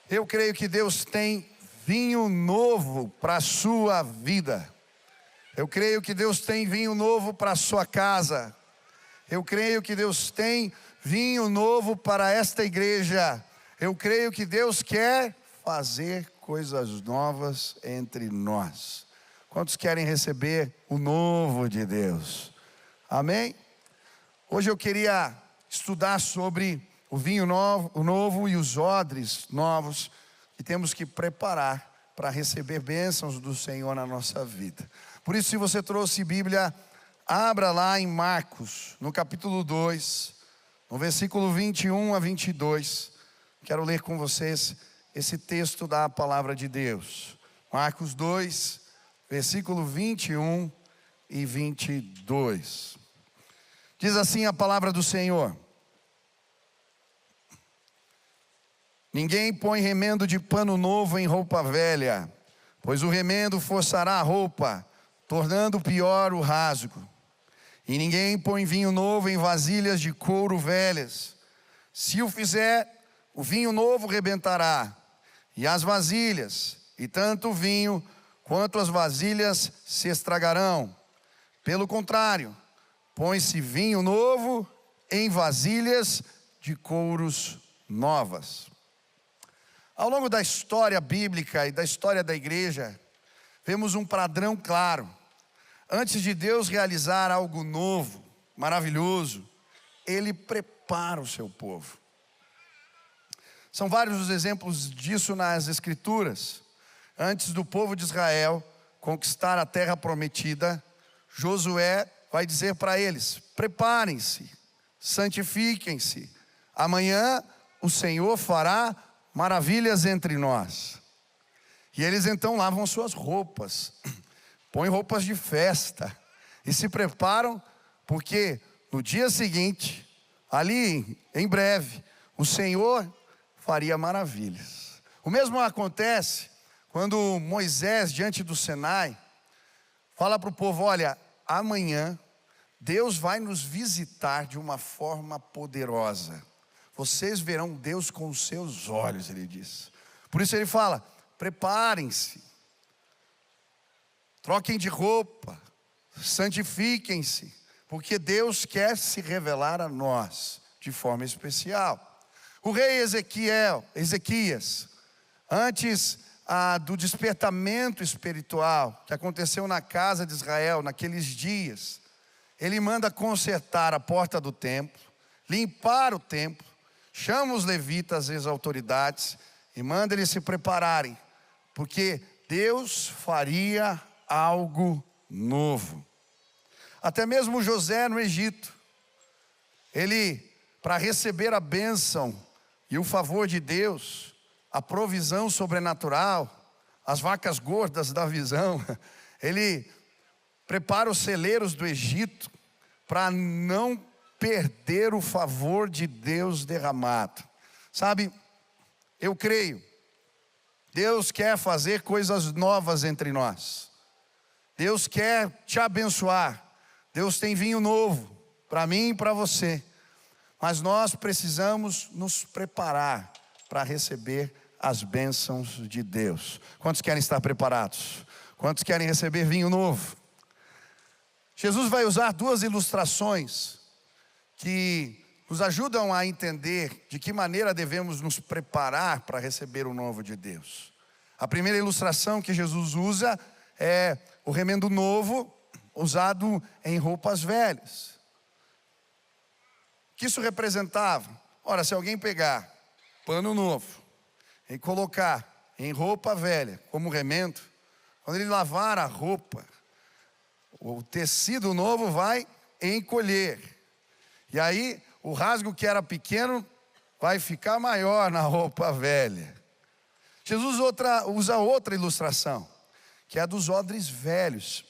Eu creio que Deus tem vinho novo para a sua vida. Eu creio que Deus tem vinho novo para a sua casa. Eu creio que Deus tem vinho novo para esta igreja. Eu creio que Deus quer fazer coisas novas entre nós. Quantos querem receber o novo de Deus? Amém? Hoje eu queria estudar sobre o vinho novo e os odres novos que temos que preparar para receber bênçãos do Senhor na nossa vida. Por isso, se você trouxe Bíblia, abra lá em Marcos, no capítulo 2, no versículo 21 a 22. Quero ler com vocês esse texto da palavra de Deus. Marcos 2, versículo 21 e 22. Diz assim a palavra do Senhor: ninguém põe remendo de pano novo em roupa velha, pois o remendo forçará a roupa, tornando pior o rasgo. E ninguém põe vinho novo em vasilhas de couro velhas. Se o fizer, o vinho novo rebentará, e as vasilhas, e tanto o vinho quanto as vasilhas se estragarão. Pelo contrário, põe-se vinho novo em vasilhas de couros novas. Ao longo da história bíblica e da história da igreja, vemos um padrão claro. Antes de Deus realizar algo novo, maravilhoso, Ele prepara o seu povo. São vários os exemplos disso nas Escrituras. Antes do povo de Israel conquistar a terra prometida, Josué vai dizer para eles: preparem-se, santifiquem-se. Amanhã o Senhor fará maravilhas entre nós. E eles então lavam suas roupas, põem roupas de festa e se preparam, porque no dia seguinte, ali em breve, o Senhor faria maravilhas. O mesmo acontece quando Moisés, diante do Sinai, fala para o povo: olha, amanhã Deus vai nos visitar de uma forma poderosa. Vocês verão Deus com os seus olhos, ele diz. Por isso ele fala: preparem-se, troquem de roupa, santifiquem-se, porque Deus quer se revelar a nós de forma especial. O rei Ezequias, antes do despertamento espiritual que aconteceu na casa de Israel naqueles dias, ele manda consertar a porta do templo, limpar o templo, chama os levitas e as autoridades e manda eles se prepararem, porque Deus faria algo novo. Até mesmo José no Egito, ele, para receber a bênção e o favor de Deus, a provisão sobrenatural, as vacas gordas da visão, ele prepara os celeiros do Egito para não perder o favor de Deus derramado. Sabe, eu creio, Deus quer fazer coisas novas entre nós. Deus quer te abençoar. Deus tem vinho novo para mim e para você. Mas nós precisamos nos preparar para receber as bênçãos de Deus. Quantos querem estar preparados? Quantos querem receber vinho novo? Jesus vai usar duas ilustrações que nos ajudam a entender de que maneira devemos nos preparar para receber o novo de Deus. A primeira ilustração que Jesus usa é o remendo novo usado em roupas velhas. O que isso representava? Ora, se alguém pegar pano novo e colocar em roupa velha como remendo, quando ele lavar a roupa, o tecido novo vai encolher. E aí o rasgo que era pequeno vai ficar maior na roupa velha. Jesus usa outra ilustração, que é a dos odres velhos.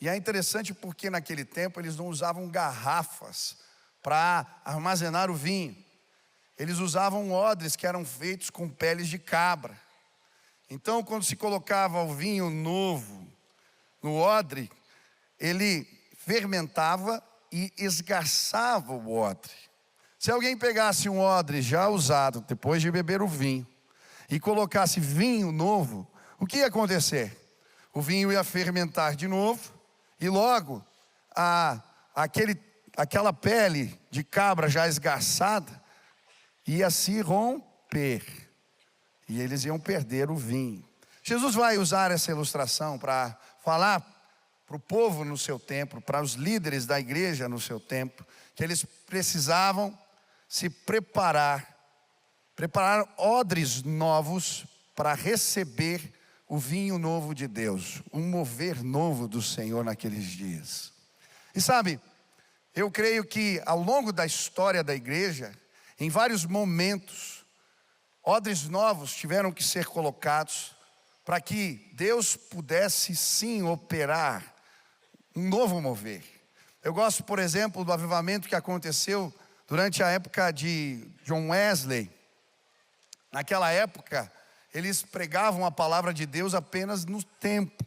E é interessante porque naquele tempo eles não usavam garrafas para armazenar o vinho. Eles usavam odres que eram feitos com peles de cabra. Então, quando se colocava o vinho novo no odre, ele fermentava e esgarçava o odre. Se alguém pegasse um odre já usado, depois de beber o vinho, e colocasse vinho novo, o que ia acontecer? O vinho ia fermentar de novo, e logo aquela pele de cabra já esgarçada ia se romper, e eles iam perder o vinho. Jesus vai usar essa ilustração para falar para o povo no seu tempo, para os líderes da igreja no seu tempo, que eles precisavam se preparar odres novos para receber o vinho novo de Deus, um mover novo do Senhor naqueles dias. E sabe, eu creio que ao longo da história da igreja, em vários momentos, odres novos tiveram que ser colocados para que Deus pudesse sim operar um novo mover. Eu gosto, por exemplo, do avivamento que aconteceu durante a época de John Wesley. Naquela época, eles pregavam a palavra de Deus apenas no templo.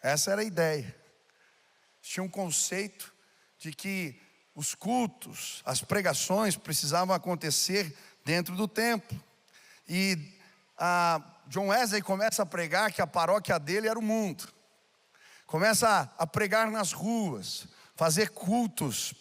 Essa era a ideia. Tinha um conceito de que os cultos, as pregações precisavam acontecer dentro do templo. E John Wesley começa a pregar que a paróquia dele era o mundo. Começa a pregar nas ruas, fazer cultos,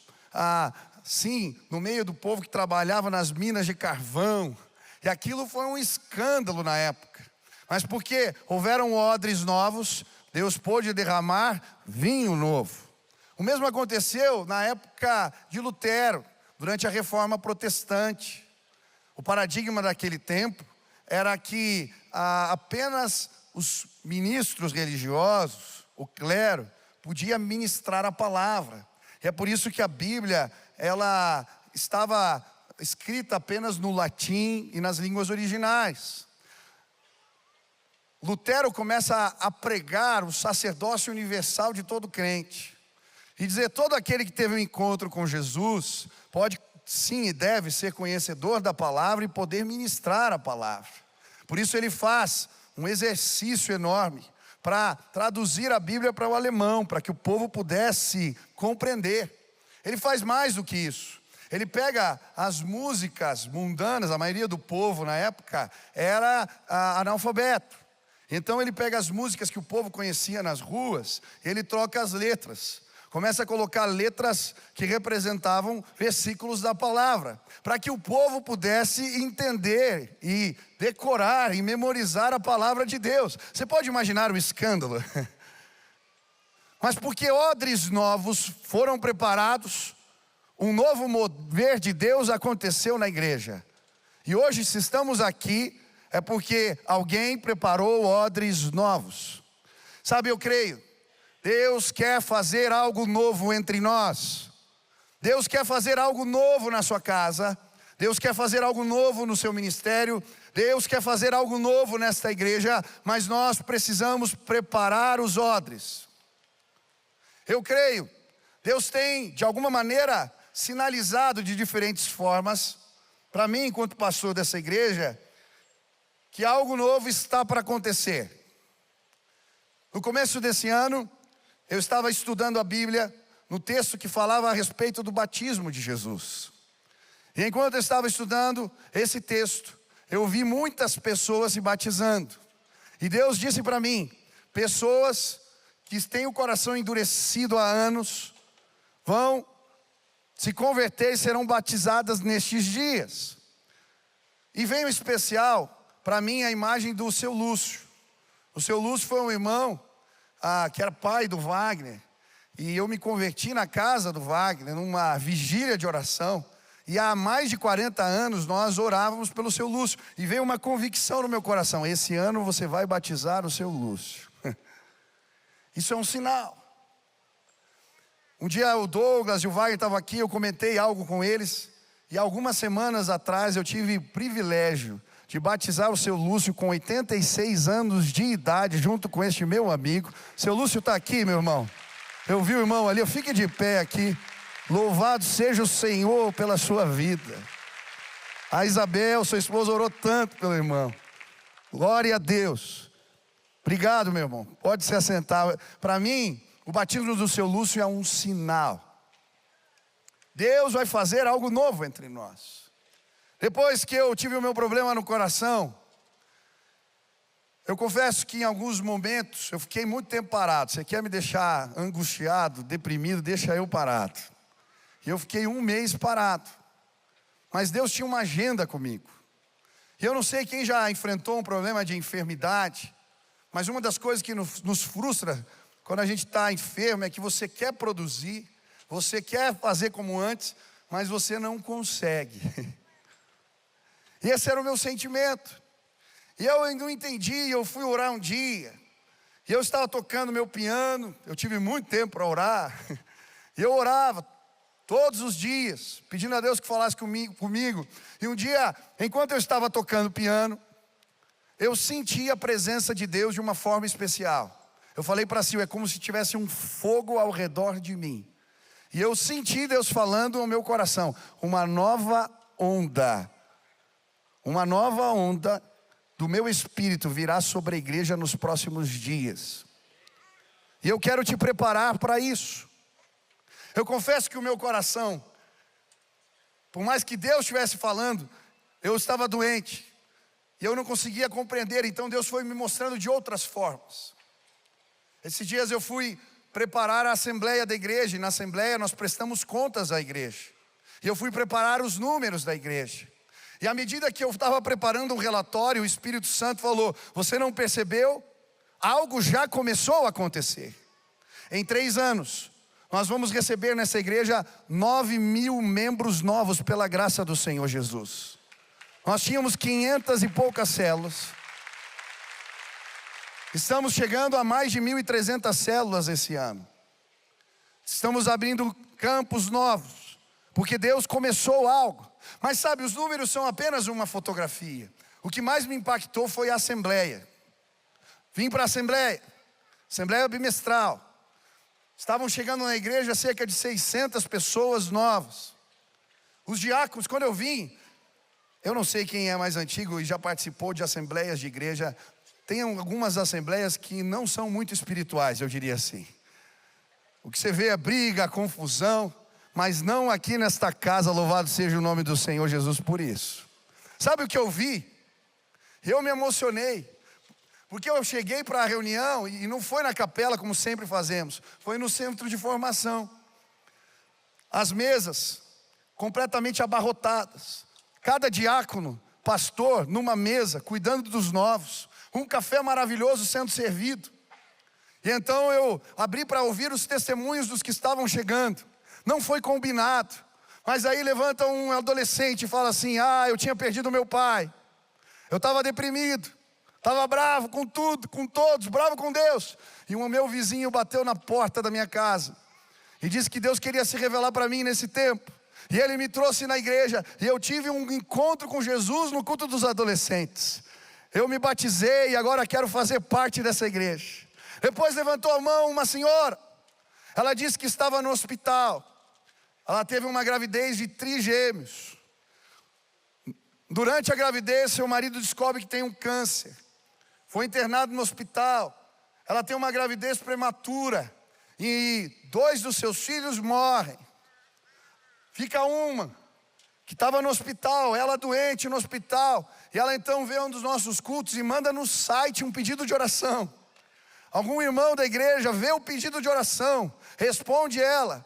sim, no meio do povo que trabalhava nas minas de carvão. E aquilo foi um escândalo na época. Mas porque houveram odres novos, Deus pôde derramar vinho novo. O mesmo aconteceu na época de Lutero, durante a Reforma Protestante. O paradigma daquele tempo era que apenas os ministros religiosos, o clero, podia ministrar a palavra. E é por isso que a Bíblia, ela estava escrita apenas no latim e nas línguas originais. Lutero começa a pregar o sacerdócio universal de todo crente. E dizer, todo aquele que teve um encontro com Jesus, pode sim e deve ser conhecedor da palavra e poder ministrar a palavra. Por isso ele faz um exercício enorme para traduzir a Bíblia para o alemão, para que o povo pudesse compreender. Ele faz mais do que isso. Ele pega as músicas mundanas, a maioria do povo na época era analfabeto. Então ele pega as músicas que o povo conhecia nas ruas, ele troca as letras. Começa a colocar letras que representavam versículos da palavra, para que o povo pudesse entender e decorar e memorizar a palavra de Deus. Você pode imaginar o escândalo? Mas porque odres novos foram preparados, um novo mover de Deus aconteceu na igreja. E hoje, se estamos aqui, é porque alguém preparou odres novos. Sabe, eu creio, Deus quer fazer algo novo entre nós. Deus quer fazer algo novo na sua casa. Deus quer fazer algo novo no seu ministério. Deus quer fazer algo novo nesta igreja, mas nós precisamos preparar os odres. Eu creio, Deus tem, de alguma maneira, sinalizado de diferentes formas, para mim, enquanto pastor dessa igreja, que algo novo está para acontecer. No começo desse ano, eu estava estudando a Bíblia, no texto que falava a respeito do batismo de Jesus. E enquanto eu estava estudando esse texto, eu vi muitas pessoas se batizando. E Deus disse para mim, pessoas que têm o coração endurecido há anos, vão se converter e serão batizadas nestes dias. E veio especial para mim a imagem do seu Lúcio. O seu Lúcio foi um irmão que era pai do Wagner. E eu me converti na casa do Wagner, numa vigília de oração. E há mais de 40 anos nós orávamos pelo seu Lúcio. E veio uma convicção no meu coração: esse ano você vai batizar o seu Lúcio. Isso é um sinal. Um dia o Douglas e o Wagner estavam aqui, eu comentei algo com eles. E algumas semanas atrás eu tive o privilégio de batizar o seu Lúcio com 86 anos de idade, junto com este meu amigo. Seu Lúcio está aqui, meu irmão. Eu vi o irmão ali, fique de pé aqui. Louvado seja o Senhor pela sua vida. A Isabel, sua esposa, orou tanto pelo irmão. Glória a Deus. Obrigado, meu irmão. Pode se assentar. Para mim, o batismo do seu Lúcio é um sinal. Deus vai fazer algo novo entre nós. Depois que eu tive o meu problema no coração, eu confesso que em alguns momentos eu fiquei muito tempo parado. Você quer me deixar angustiado, deprimido, deixa eu parado. E eu fiquei 1 mês parado. Mas Deus tinha uma agenda comigo. E eu não sei quem já enfrentou um problema de enfermidade, mas uma das coisas que nos frustra quando a gente está enfermo é que você quer produzir, você quer fazer como antes, mas você não consegue. E esse era o meu sentimento. E eu não entendi, eu fui orar um dia, e eu estava tocando meu piano, eu tive muito tempo para orar, e eu orava todos os dias, pedindo a Deus que falasse comigo. E um dia, enquanto eu estava tocando piano, eu senti a presença de Deus de uma forma especial. Eu falei para si, é como se tivesse um fogo ao redor de mim. E eu senti Deus falando ao meu coração, uma nova onda do meu espírito virá sobre a igreja nos próximos dias. E eu quero te preparar para isso. Eu confesso que o meu coração, por mais que Deus estivesse falando, eu estava doente. E eu não conseguia compreender, então Deus foi me mostrando de outras formas. Esses dias eu fui preparar a assembleia da igreja, e na assembleia nós prestamos contas à igreja. E eu fui preparar os números da igreja. E à medida que eu estava preparando um relatório, o Espírito Santo falou, você não percebeu? Algo já começou a acontecer. Em 3 anos, nós vamos receber nessa igreja 9.000 membros novos pela graça do Senhor Jesus. Nós tínhamos 500 e poucas células. Estamos chegando a mais de 1.300 células esse ano. Estamos abrindo campos novos, porque Deus começou algo. Mas sabe, os números são apenas uma fotografia. O que mais me impactou foi a assembleia. Vim para a assembleia bimestral. Estavam chegando na igreja cerca de 600 pessoas novas. Os diáconos, quando eu vim, eu não sei quem é mais antigo e já participou de assembleias de igreja. Tem algumas assembleias que não são muito espirituais, eu diria assim. O que você vê é briga, confusão, mas não aqui nesta casa, louvado seja o nome do Senhor Jesus por isso. Sabe o que eu vi? Eu me emocionei, porque eu cheguei para a reunião e não foi na capela como sempre fazemos, foi no centro de formação. As mesas completamente abarrotadas, cada diácono, pastor, numa mesa, cuidando dos novos, um café maravilhoso sendo servido. E então eu abri para ouvir os testemunhos dos que estavam chegando. Não foi combinado, mas aí levanta um adolescente e fala assim, eu tinha perdido meu pai, eu estava deprimido, estava bravo com tudo, com todos, bravo com Deus. E o meu vizinho bateu na porta da minha casa e disse que Deus queria se revelar para mim nesse tempo. E ele me trouxe na igreja e eu tive um encontro com Jesus no culto dos adolescentes. Eu me batizei e agora quero fazer parte dessa igreja. Depois levantou a mão uma senhora, ela disse que estava no hospital. Ela teve uma gravidez de trigêmeos. Durante a gravidez, seu marido descobre que tem um câncer. Foi internado no hospital. Ela tem uma gravidez prematura. E 2 dos seus filhos morrem. Fica uma, que estava no hospital, ela doente no hospital. E ela então vê um dos nossos cultos e manda no site um pedido de oração. Algum irmão da igreja vê o pedido de oração, responde ela.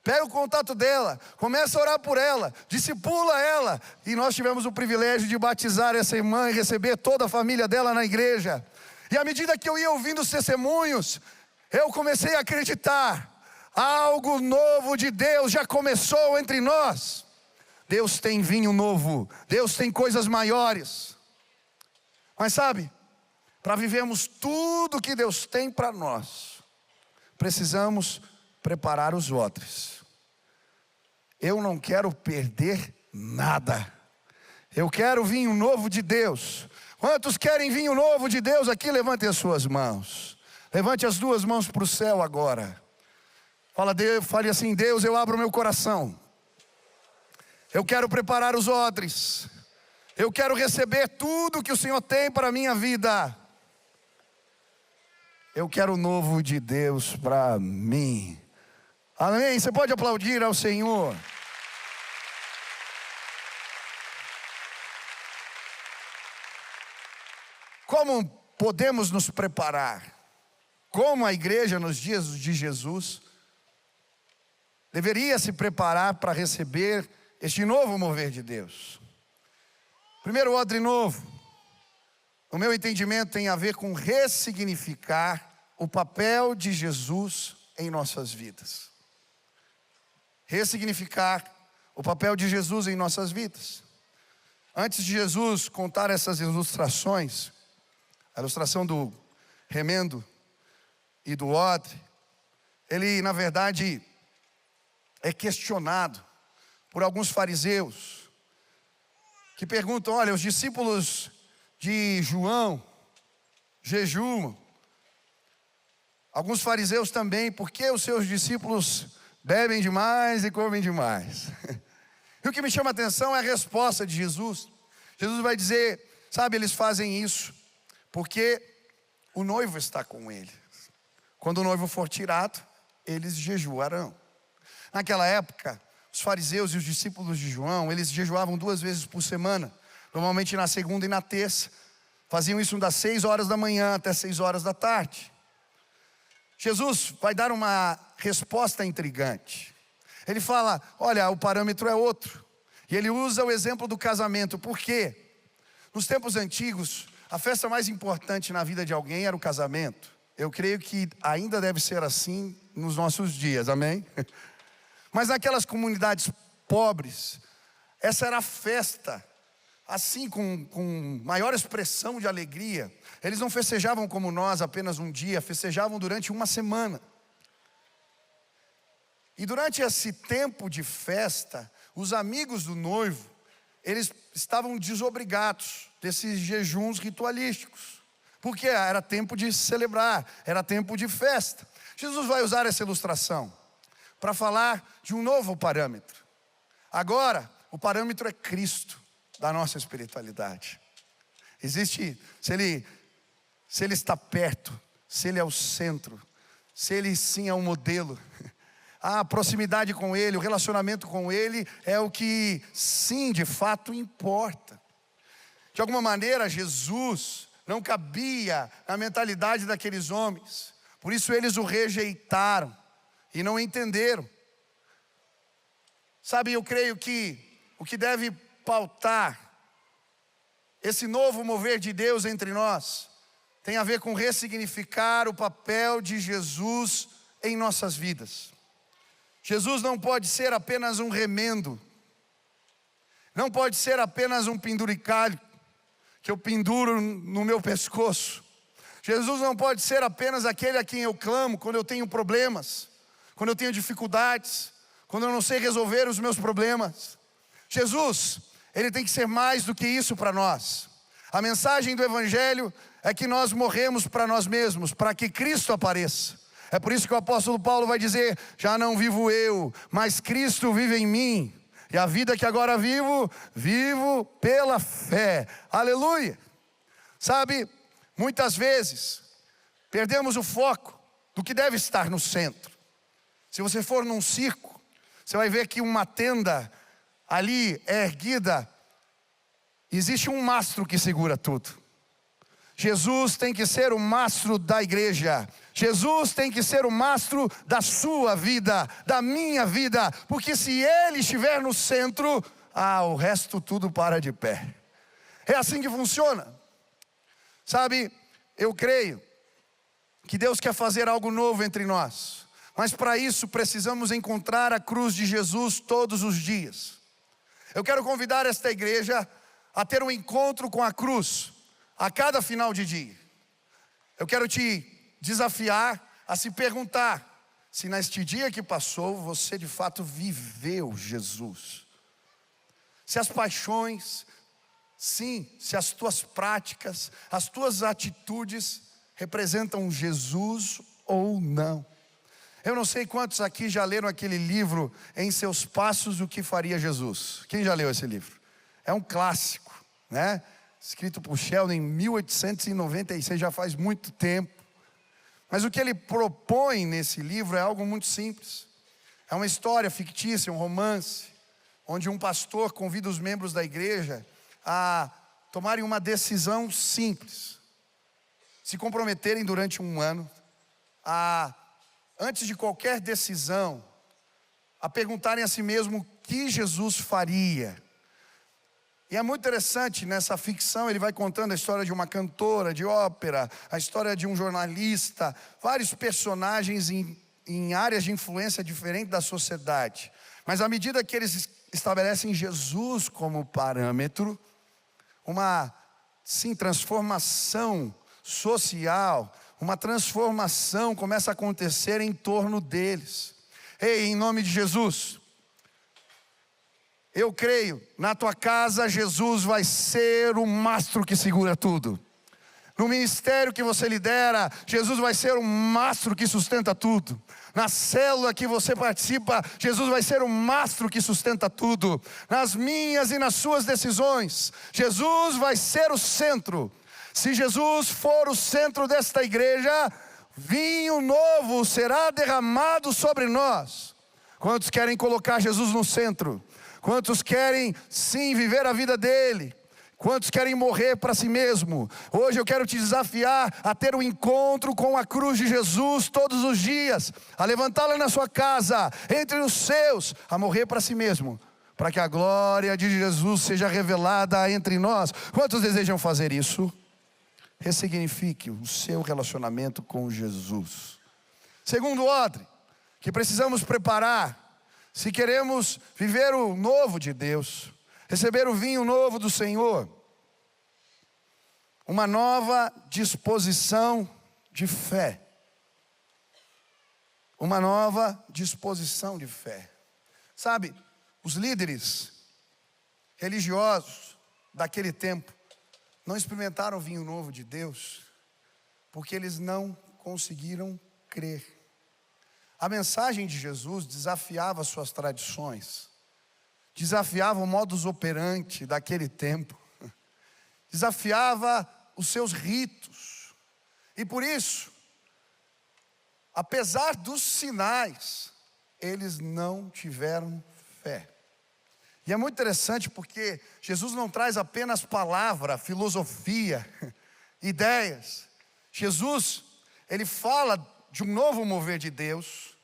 Pega o contato dela, começa a orar por ela, discipula ela. E nós tivemos o privilégio de batizar essa irmã e receber toda a família dela na igreja. E à medida que eu ia ouvindo os testemunhos, eu comecei a acreditar. Algo novo de Deus já começou entre nós. Deus tem vinho novo, Deus tem coisas maiores. Mas sabe, para vivermos tudo que Deus tem para nós, precisamos preparar os odres. Eu não quero perder nada. Eu quero vinho novo de Deus. Quantos querem vinho novo de Deus aqui? Levantem as suas mãos. Levante as 2 mãos para o céu agora. Fale assim, Deus, eu abro meu coração. Eu quero preparar os odres. Eu quero receber tudo que o Senhor tem para a minha vida. Eu quero o novo de Deus para mim. Amém? Você pode aplaudir ao Senhor. Como podemos nos preparar? Como a igreja nos dias de Jesus deveria se preparar para receber este novo mover de Deus? Primeiro odre novo, no meu entendimento, tem a ver com ressignificar o papel de Jesus em nossas vidas. Ressignificar o papel de Jesus em nossas vidas. Antes de Jesus contar essas ilustrações, a ilustração do remendo e do odre, ele na verdade é questionado por alguns fariseus que perguntam: olha, os discípulos de João jejuam, alguns fariseus também, por que os seus discípulos bebem demais e comem demais? E o que me chama a atenção é a resposta de Jesus. Jesus vai dizer: sabe, eles fazem isso porque o noivo está com eles. Quando o noivo for tirado, eles jejuarão. Naquela época, os fariseus e os discípulos de João, eles jejuavam 2 vezes por semana, normalmente na segunda e na terça. Faziam isso das 6 horas da manhã até 6 horas da tarde. Jesus vai dar uma resposta intrigante. Ele fala: olha, o parâmetro é outro. E ele usa o exemplo do casamento. Por quê? Nos tempos antigos, a festa mais importante na vida de alguém era o casamento. Eu creio que ainda deve ser assim nos nossos dias, amém? Mas naquelas comunidades pobres, essa era a festa, assim, com maior expressão de alegria. Eles não festejavam como nós apenas um dia, festejavam durante uma semana. E durante esse tempo de festa, os amigos do noivo, eles estavam desobrigados desses jejuns ritualísticos, porque era tempo de celebrar, era tempo de festa. Jesus vai usar essa ilustração para falar de um novo parâmetro. Agora, o parâmetro é Cristo da nossa espiritualidade. Existe, se ele está perto, se ele é o centro, se ele sim é o modelo, a proximidade com ele, o relacionamento com ele é o que sim, de fato importa. De alguma maneira, Jesus não cabia na mentalidade daqueles homens, por isso eles o rejeitaram e não entenderam. Sabe, eu creio que o que deve pautar esse novo mover de Deus entre nós tem a ver com ressignificar o papel de Jesus em nossas vidas. Jesus não pode ser apenas um remendo, não pode ser apenas um penduricalho que eu penduro no meu pescoço. Jesus não pode ser apenas aquele a quem eu clamo quando eu tenho problemas, quando eu tenho dificuldades, quando eu não sei resolver os meus problemas. Jesus, ele tem que ser mais do que isso para nós. A mensagem do Evangelho é que nós morremos para nós mesmos, para que Cristo apareça. É por isso que o apóstolo Paulo vai dizer: já não vivo eu, mas Cristo vive em mim. E a vida que agora vivo, vivo pela fé. Aleluia! Sabe, muitas vezes perdemos o foco do que deve estar no centro. Se você for num circo, você vai ver que uma tenda ali é erguida, existe um mastro que segura tudo. Jesus tem que ser o mastro da igreja. Jesus tem que ser o mastro da sua vida, da minha vida, porque se Ele estiver no centro, o resto tudo para de pé. É assim que funciona. Sabe, eu creio que Deus quer fazer algo novo entre nós, mas para isso precisamos encontrar a cruz de Jesus todos os dias. Eu quero convidar esta igreja a ter um encontro com a cruz a cada final de dia. Eu quero te desafiar a se perguntar se neste dia que passou você de fato viveu Jesus. Se as paixões, sim, se as tuas práticas, as tuas atitudes representam Jesus ou não. Eu não sei quantos aqui já leram aquele livro Em Seus Passos o que Faria Jesus. Quem já leu esse livro? É um clássico, né? Escrito por Sheldon em 1896, já faz muito tempo. Mas o que ele propõe nesse livro é algo muito simples. É uma história fictícia, um romance, onde um pastor convida os membros da igreja a tomarem uma decisão simples. se comprometerem durante um ano antes de qualquer decisão, a perguntarem a si mesmo o que Jesus faria. E é muito interessante, nessa ficção ele vai contando a história de uma cantora de ópera, a história de um jornalista, vários personagens em áreas de influência diferentes da sociedade. Mas à medida que eles estabelecem Jesus como parâmetro, uma, sim, transformação social, uma transformação começa a acontecer em torno deles. Ei, em nome de Jesus, eu creio, na tua casa Jesus vai ser o mastro que segura tudo. No ministério que você lidera, Jesus vai ser o mastro que sustenta tudo. Na célula que você participa, Jesus vai ser o mastro que sustenta tudo. Nas minhas e nas suas decisões, Jesus vai ser o centro. Se Jesus for o centro desta igreja, vinho novo será derramado sobre nós. Quantos querem colocar Jesus no centro? Quantos querem sim viver a vida dele? Quantos querem morrer para si mesmo? Hoje eu quero te desafiar a ter um encontro com a cruz de Jesus todos os dias, a levantá-la na sua casa, entre os seus, a morrer para si mesmo, para que a glória de Jesus seja revelada entre nós. Quantos desejam fazer isso? Ressignifique o seu relacionamento com Jesus. Segundo odre, que precisamos preparar, se queremos viver o novo de Deus, receber o vinho novo do Senhor, uma nova disposição de fé. Uma nova disposição de fé. Sabe, os líderes religiosos daquele tempo não experimentaram o vinho novo de Deus, porque eles não conseguiram crer. A mensagem de Jesus desafiava suas tradições, desafiava o modus operandi daquele tempo, desafiava os seus ritos. E por isso, apesar dos sinais, eles não tiveram fé. E é muito interessante porque Jesus não traz apenas palavra, filosofia, ideias. Jesus, ele fala de um novo mover de Deus,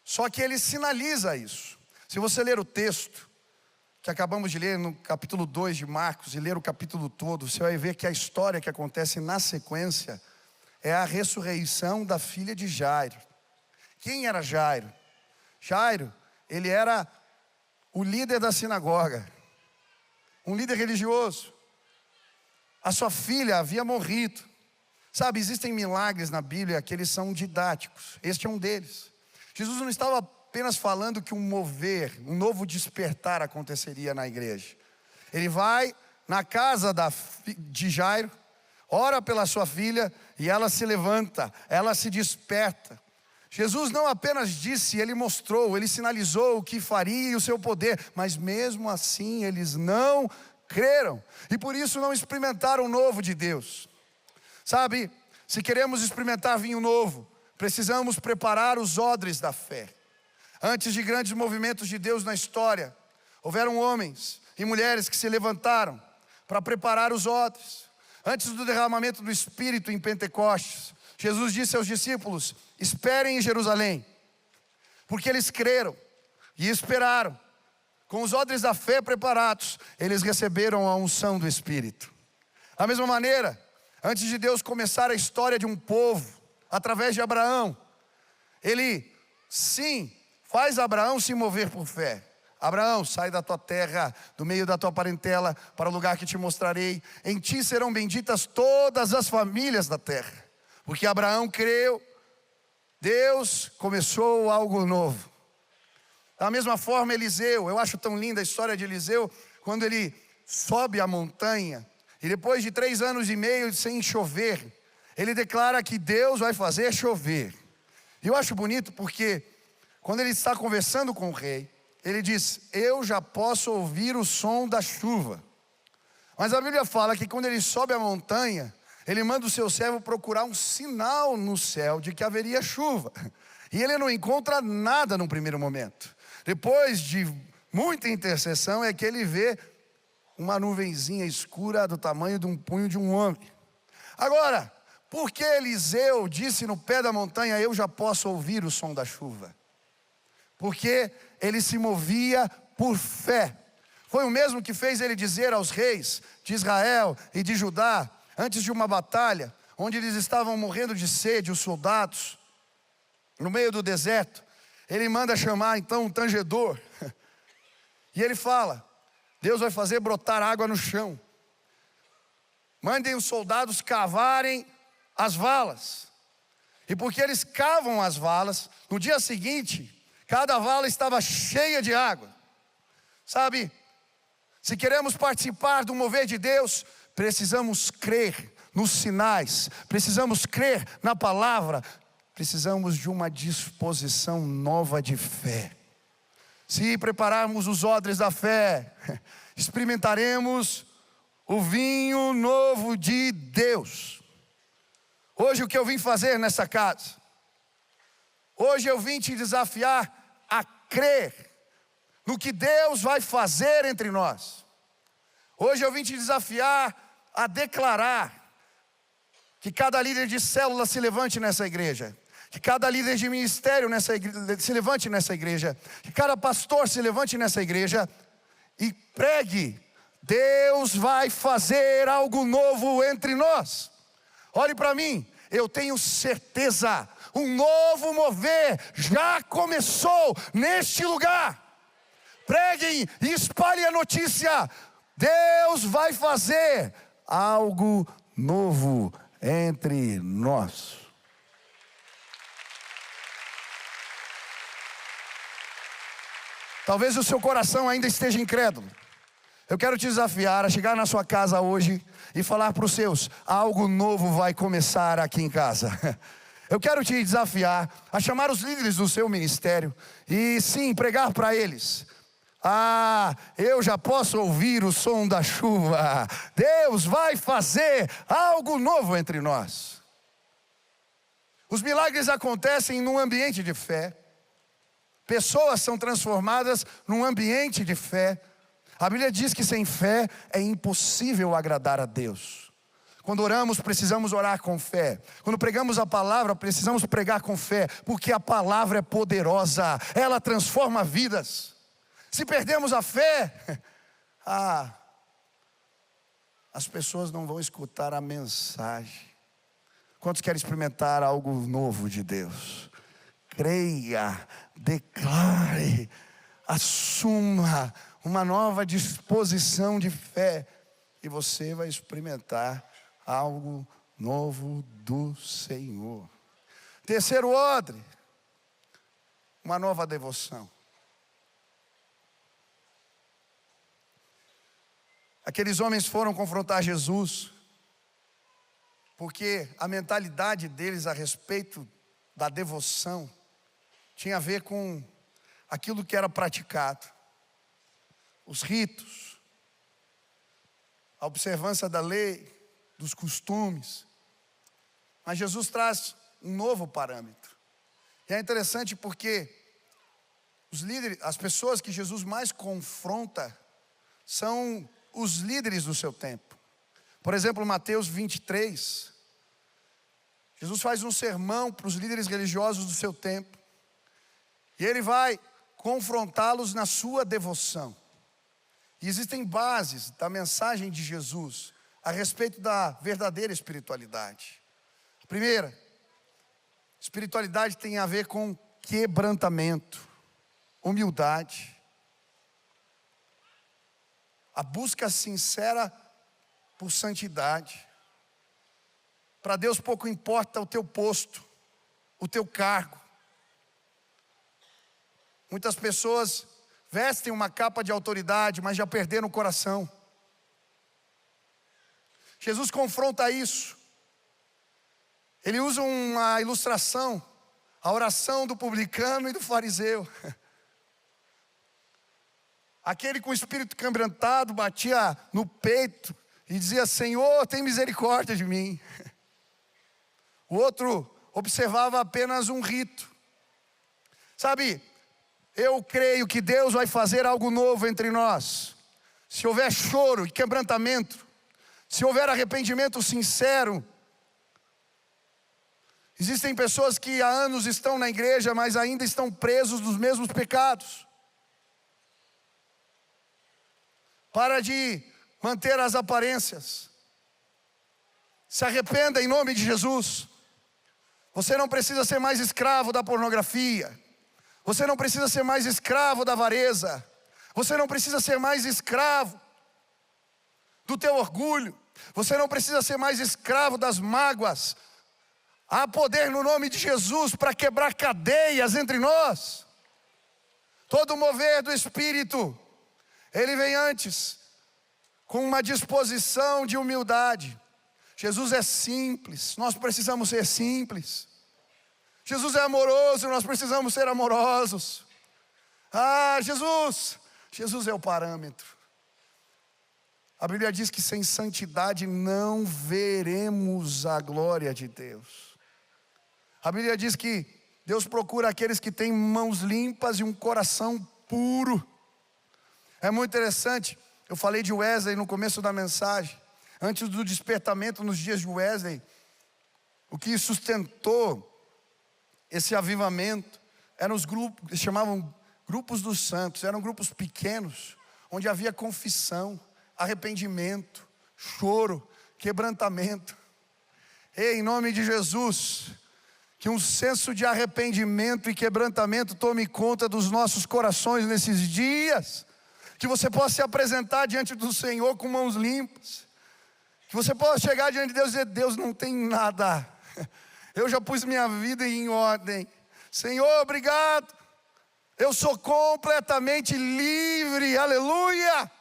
só que ele sinaliza isso. Se você ler o texto que acabamos de ler no capítulo 2 de Marcos e ler o capítulo todo, você vai ver que a história que acontece na sequência é a ressurreição da filha de Jairo. Quem era Jairo? Jairo, ele era o líder da sinagoga, um líder religioso. A sua filha havia morrido. Sabe, existem milagres na Bíblia que eles são didáticos. Este é um deles. Jesus não estava apenas falando que um mover, um novo despertar aconteceria na igreja. Ele vai na casa de Jairo, ora pela sua filha e ela se levanta, ela se desperta. Jesus não apenas disse, ele mostrou, ele sinalizou o que faria e o seu poder, mas mesmo assim eles não creram e por isso não experimentaram o novo de Deus. Sabe, se queremos experimentar vinho novo, precisamos preparar os odres da fé. Antes de grandes movimentos de Deus na história, houveram homens e mulheres que se levantaram para preparar os odres. Antes do derramamento do Espírito em Pentecostes, Jesus disse aos discípulos: esperem em Jerusalém, porque eles creram e esperaram. Com os odres da fé preparados, eles receberam a unção do Espírito. Da mesma maneira, antes de Deus começar a história de um povo, através de Abraão, ele, sim, faz Abraão se mover por fé. Abraão, sai da tua terra, do meio da tua parentela, para o lugar que te mostrarei. Em ti serão benditas todas as famílias da terra. Porque Abraão creu, Deus começou algo novo. Da mesma forma Eliseu, eu acho tão linda a história de Eliseu, quando ele sobe a montanha, e depois de 3 anos e meio sem chover, ele declara que Deus vai fazer chover. E eu acho bonito porque, quando ele está conversando com o rei, ele diz: eu já posso ouvir o som da chuva. Mas a Bíblia fala que quando ele sobe a montanha, ele manda o seu servo procurar um sinal no céu de que haveria chuva. E ele não encontra nada no primeiro momento. Depois de muita intercessão é que ele vê uma nuvenzinha escura do tamanho de um punho de um homem. Agora, Por que Eliseu disse no pé da montanha: eu já posso ouvir o som da chuva? Porque ele se movia por fé. Foi o mesmo que fez ele dizer aos reis de Israel e de Judá, antes de uma batalha, onde eles estavam morrendo de sede, os soldados, no meio do deserto. Ele manda chamar então um tangedor, e ele fala: Deus vai fazer brotar água no chão. Mandem os soldados cavarem as valas. E porque eles cavam as valas, no dia seguinte, cada vala estava cheia de água. Sabe, se queremos participar do mover de Deus, precisamos crer nos sinais, precisamos crer na palavra, precisamos de uma disposição nova de fé. Se prepararmos os odres da fé, experimentaremos o vinho novo de Deus. Hoje o que eu vim fazer nessa casa? Hoje eu vim te desafiar a crer no que Deus vai fazer entre nós. Hoje eu vim te desafiar a declarar que cada líder de célula se levante nessa igreja, que cada líder de ministério se levante nessa igreja, que cada pastor se levante nessa igreja e pregue: Deus vai fazer algo novo entre nós. Olhe para mim, eu tenho certeza, um novo mover já começou neste lugar. Preguem e espalhem a notícia: Deus vai fazer algo novo entre nós. Talvez o seu coração ainda esteja incrédulo. Eu quero te desafiar a chegar na sua casa hoje e falar para os seus: algo novo vai começar aqui em casa. Eu quero te desafiar a chamar os líderes do seu ministério e sim, pregar para eles: eu já posso ouvir o som da chuva. Deus vai fazer algo novo entre nós. Os milagres acontecem num ambiente de fé. Pessoas são transformadas num ambiente de fé. A Bíblia diz que sem fé é impossível agradar a Deus. Quando oramos, precisamos orar com fé. Quando pregamos a palavra, precisamos pregar com fé, porque a palavra é poderosa, ela transforma vidas. Se perdemos a fé, as pessoas não vão escutar a mensagem. Quantos querem experimentar algo novo de Deus? Creia, declare, assuma uma nova disposição de fé, e você vai experimentar algo novo do Senhor. Terceiro odre, uma nova devoção. Aqueles homens foram confrontar Jesus, porque a mentalidade deles a respeito da devoção tinha a ver com aquilo que era praticado, os ritos, a observância da lei, dos costumes. Mas Jesus traz um novo parâmetro. E é interessante porque os líderes, as pessoas que Jesus mais confronta são os líderes do seu tempo. Por exemplo, Mateus 23, Jesus faz um sermão para os líderes religiosos do seu tempo, e ele vai confrontá-los na sua devoção. E existem bases da mensagem de Jesus a respeito da verdadeira espiritualidade. A primeira, espiritualidade tem a ver com quebrantamento, humildade, a busca sincera por santidade. Para Deus pouco importa o teu posto, o teu cargo. Muitas pessoas vestem uma capa de autoridade, mas já perderam o coração. Jesus confronta isso. Ele usa uma ilustração, a oração do publicano e do fariseu. Aquele com o espírito quebrantado batia no peito e dizia: Senhor, tem misericórdia de mim. O outro observava apenas um rito. Sabe, eu creio que Deus vai fazer algo novo entre nós. Se houver choro e quebrantamento, se houver arrependimento sincero, Existem pessoas que há anos estão na igreja, mas ainda estão presos nos mesmos pecados. Para de manter as aparências. Se arrependa em nome de Jesus. Você não precisa ser mais escravo da pornografia. Você não precisa ser mais escravo da avareza. Você não precisa ser mais escravo do teu orgulho. Você não precisa ser mais escravo das mágoas. Há poder no nome de Jesus para quebrar cadeias entre nós. Todo mover do Espírito, ele vem antes, com uma disposição de humildade. Jesus é simples, nós precisamos ser simples. Jesus é amoroso, nós precisamos ser amorosos. Jesus é o parâmetro. A Bíblia diz que sem santidade não veremos a glória de Deus. A Bíblia diz que Deus procura aqueles que têm mãos limpas e um coração puro. É muito interessante, eu falei de Wesley no começo da mensagem. Antes do despertamento nos dias de Wesley, o que sustentou esse avivamento eram os grupos, eles chamavam grupos dos santos. Eram grupos pequenos, onde havia confissão, arrependimento, choro, quebrantamento. Em nome de Jesus, que um senso de arrependimento e quebrantamento tome conta dos nossos corações nesses dias. Que você possa se apresentar diante do Senhor com mãos limpas. Que você possa chegar diante de Deus e dizer: Deus, não tem nada, eu já pus minha vida em ordem. Senhor, obrigado, eu sou completamente livre, aleluia.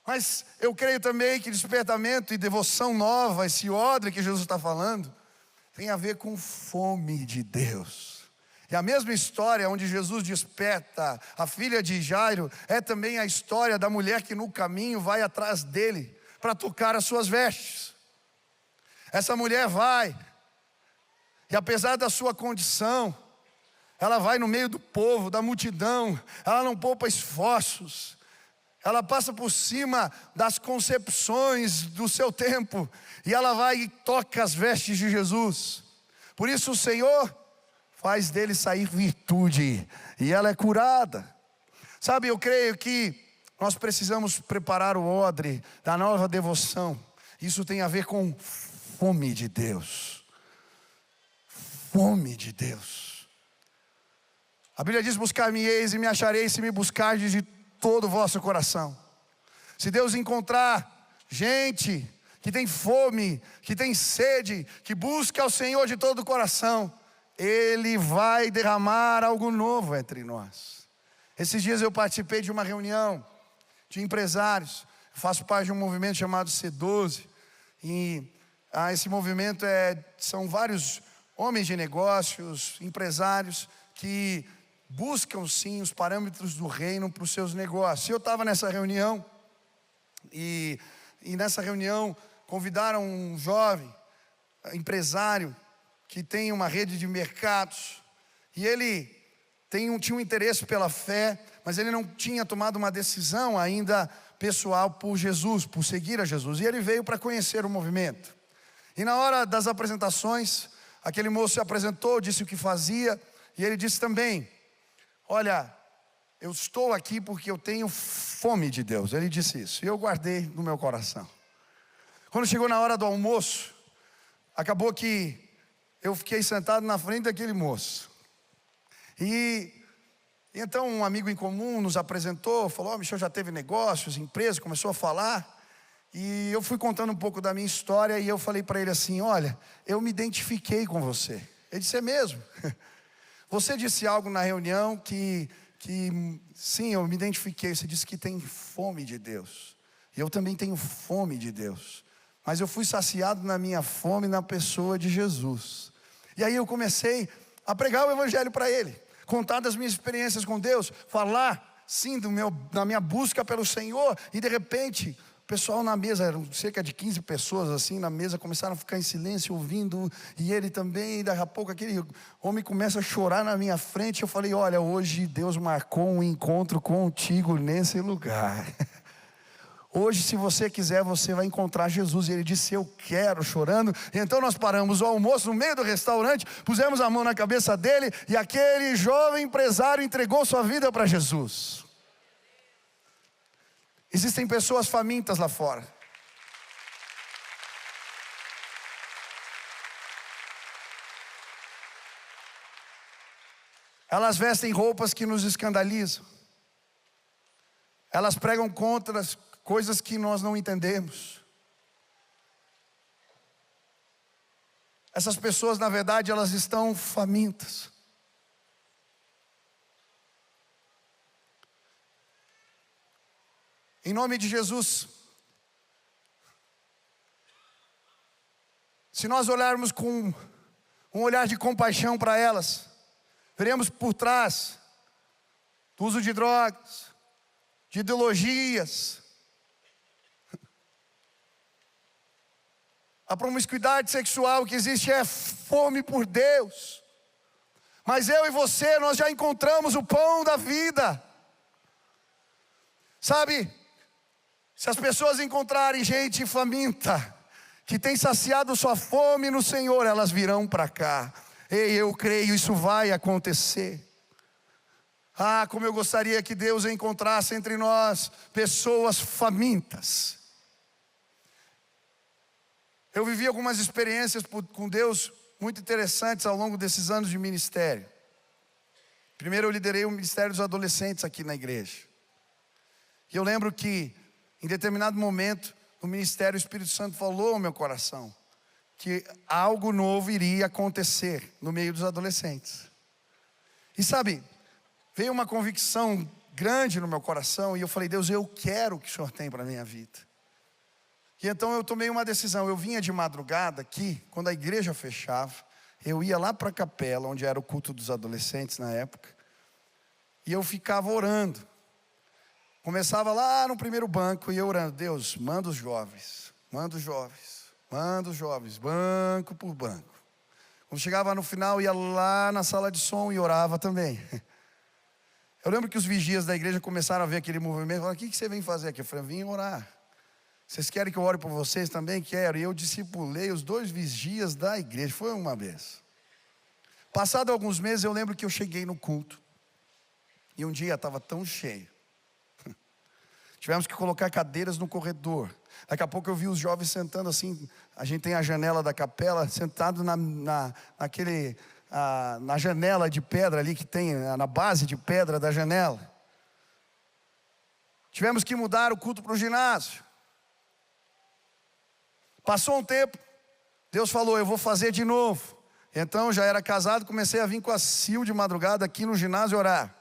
Mas eu creio também que despertamento e devoção nova, esse odre que Jesus está falando, tem a ver com fome de Deus. E a mesma história onde Jesus desperta a filha de Jairo é também a história da mulher que no caminho vai atrás dele para tocar as suas vestes. Essa mulher vai, e apesar da sua condição, ela vai no meio do povo, da multidão, ela não poupa esforços, ela passa por cima das concepções do seu tempo, e ela vai e toca as vestes de Jesus. Por isso o Senhor faz dele sair virtude, e ela é curada. Sabe, eu creio que nós precisamos preparar o odre da nova devoção. Isso tem a ver com fome de Deus. Fome de Deus. A Bíblia diz: buscar-me-eis e me achareis, se me buscardes de todo o vosso coração. Se Deus encontrar gente que tem fome, que tem sede, que busca ao Senhor de todo o coração, Ele vai derramar algo novo entre nós. Esses dias eu participei de uma reunião de empresários. Eu faço parte de um movimento chamado C12. E esse movimento são vários homens de negócios, empresários, que buscam sim os parâmetros do reino para os seus negócios. Eu estava nessa reunião, e nessa reunião convidaram um jovem empresário que tem uma rede de mercados, e ele tinha um interesse pela fé, mas ele não tinha tomado uma decisão ainda pessoal por Jesus, por seguir a Jesus. E ele veio para conhecer o movimento. E na hora das apresentações, aquele moço se apresentou, disse o que fazia, e ele disse também: olha, eu estou aqui porque eu tenho fome de Deus. Ele disse isso, e eu guardei no meu coração. Quando chegou na hora do almoço, acabou que eu fiquei sentado na frente daquele moço. E então um amigo em comum nos apresentou, falou: o senhor já teve negócios, empresas, começou a falar. E eu fui contando um pouco da minha história, e eu falei para ele assim: olha, eu me identifiquei com você. Ele disse: é mesmo? Você disse algo na reunião que sim, eu me identifiquei. Você disse que tem fome de Deus, e eu também tenho fome de Deus, mas eu fui saciado na minha fome na pessoa de Jesus. E aí eu comecei a pregar o evangelho para ele, contar das minhas experiências com Deus, falar sim da minha busca pelo Senhor. E de repente o pessoal na mesa, eram cerca de 15 pessoas assim na mesa, começaram a ficar em silêncio ouvindo, e ele também. E daqui a pouco aquele homem começa a chorar na minha frente. Eu falei: olha, hoje Deus marcou um encontro contigo nesse lugar. Hoje, se você quiser, você vai encontrar Jesus. E ele disse: eu quero, chorando. E então nós paramos o almoço no meio do restaurante, pusemos a mão na cabeça dele, e aquele jovem empresário entregou sua vida para Jesus. Existem pessoas famintas lá fora. Elas vestem roupas que nos escandalizam. Elas pregam contra as coisas que nós não entendemos. Essas pessoas, na verdade, elas estão famintas. Em nome de Jesus, se nós olharmos com um olhar de compaixão para elas, veremos por trás do uso de drogas, de ideologias, a promiscuidade sexual que existe é fome por Deus. Mas eu e você, nós já encontramos o pão da vida. Sabe, se as pessoas encontrarem gente faminta, que tem saciado sua fome no Senhor, elas virão para cá. Ei, eu creio, isso vai acontecer. Ah, como eu gostaria que Deus encontrasse entre nós pessoas famintas. Eu vivi algumas experiências com Deus muito interessantes ao longo desses anos de ministério. Primeiro eu liderei o ministério dos adolescentes aqui na igreja. E eu lembro que em determinado momento no ministério o Espírito Santo falou ao meu coração que algo novo iria acontecer no meio dos adolescentes. E sabe, veio uma convicção grande no meu coração e eu falei: Deus, eu quero o que o Senhor tem para a minha vida. E então eu tomei uma decisão. Eu vinha de madrugada aqui, quando a igreja fechava, eu ia lá para a capela, onde era o culto dos adolescentes na época, e eu ficava orando. Começava lá no primeiro banco e eu orando: Deus, manda os jovens, manda os jovens, manda os jovens, banco por banco. Quando chegava no final, ia lá na sala de som e orava também. Eu lembro que os vigias da igreja começaram a ver aquele movimento e falaram: o que você vem fazer aqui? Eu falei: vim orar. Vocês querem que eu ore por vocês também? Quero. E eu discipulei os 2 vigias da igreja. Foi uma vez. Passado alguns meses, eu lembro que eu cheguei no culto. E um dia estava tão cheio. Tivemos que colocar cadeiras no corredor. Daqui a pouco eu vi os jovens sentando assim. A gente tem a janela da capela, sentado na janela de pedra ali que tem, na base de pedra da janela. Tivemos que mudar o culto para o ginásio. Passou um tempo, Deus falou: eu vou fazer de novo. Então já era casado, comecei a vir com a Sil de madrugada aqui no ginásio orar.